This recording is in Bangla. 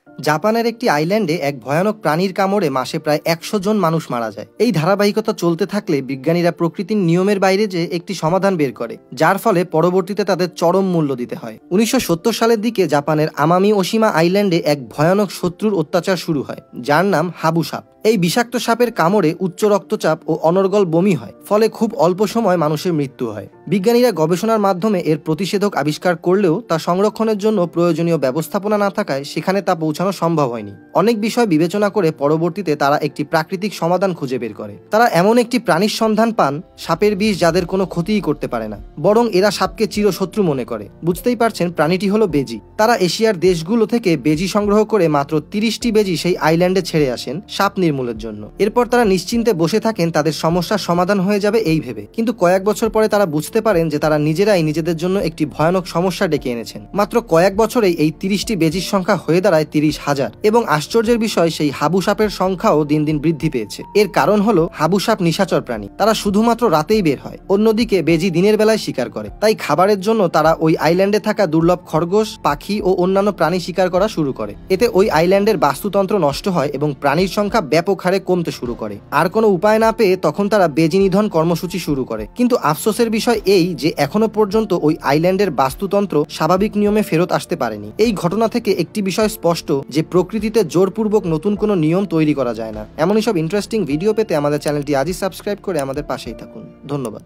জাপানের একটি আইল্যান্ডে এক ভয়ানক প্রাণীর কামড়ে মাসে প্রায় ১০০ জন মানুষ মারা যায়। এই ধারাবাহিকতা চলতে থাকলে বিজ্ঞানীরা প্রকৃতির নিয়মের বাইরে যে একটি সমাধান বের করে, যার ফলে পরবর্তীতে তাদের চরম মূল্য দিতে হয়। ১৯৭০ সালের দিকে জাপানের আমামি ওশিমা আইল্যান্ডে এক ভয়ানক শত্রুর অত্যাচার শুরু হয়, যার নাম হাবু সাপ। এই বিষাক্ত সাপের কামড়ে উচ্চ রক্তচাপ ও অনর্গল বমি হয়, ফলে খুব অল্প সময় মানুষের মৃত্যু হয়। বিজ্ঞানীরা গবেষণার মাধ্যমে এর প্রতিষেধক আবিষ্কার করলেও তা সংরক্ষণের জন্য প্রয়োজনীয় ব্যবস্থাপনা না থাকায় সেখানে তা পৌঁছানো সম্ভব হয়নি। অনেক বিষয় বিবেচনা করে পরবর্তীতে তারা একটি প্রাকৃতিক সমাধান খুঁজে বের করে। তারা এমন একটি প্রাণীর সন্ধান পান, সাপের বিষ যাদের কোনো ক্ষতিই করতে পারে না, বরং এরা সাপকে চিরশত্রু মনে করে। বুঝতেই পারছেন, প্রাণীটি হলো বেজি। তারা এশিয়ার দেশগুলো থেকে বেজি সংগ্রহ করে মাত্র ৩০টি বেজি সেই আইল্যান্ডে ছেড়ে আসেন সাপ নির্মূলের জন্য। এরপর তারা নিশ্চিন্তে বসে থাকেন তাদের সমস্যার সমাধান হয়ে যাবে এই ভেবে। কিন্তু কয়েক বছর পরে তারা বুঝতে পারেন যে তারা নিজেরাই নিজেদের জন্য একটি ভয়ানক সমস্যা ডেকে এনেছেন। মাত্র কয়েক বছরেই এই ৩০টি বেজির সংখ্যা হয়ে দাঁড়ায় ৩০,০০০। এবং আশ্চর্যের বিষয়, সেই হাবু সাপের সংখ্যাও দিন দিন বৃদ্ধি পেয়েছে। এর কারণ হলো হাবু সাপ নিশাচর প্রাণী, তারা শুধুমাত্র রাতেই বের হয়, অন্যদিকে বেজি দিনের বেলায় শিকার করে। তাই খাবারের জন্য তারা ওই আইল্যান্ডে থাকা দুর্লভ খরগোশ, পাখি ও অন্যান্য প্রাণী শিকার করা শুরু করে। এতে ওই আইল্যান্ডের বাস্তুতন্ত্র নষ্ট হয় এবং প্রাণীর সংখ্যা ব্যাপক হারে কমতে শুরু করে। আর কোনো উপায় না পেয়ে তখন তারা বেজি নিধন কর্মসূচি শুরু করে। কিন্তু আফসোসের বিষয় এই যে এখনো পর্যন্ত ওই আইল্যান্ডের বাস্তুতন্ত্র স্বাভাবিক নিয়মে ফেরত আসতে পারেনি। এই ঘটনা থেকে একটি বিষয় স্পষ্ট, যে প্রকৃতিতে জোরপূর্বক নতুন কোনো নিয়ম তৈরি করা যায় না। এমনই সব ইন্টারেস্টিং ভিডিও পেতে আমাদের চ্যানেলটি আজই সাবস্ক্রাইব করে আমাদের পাশেই থাকুন। ধন্যবাদ।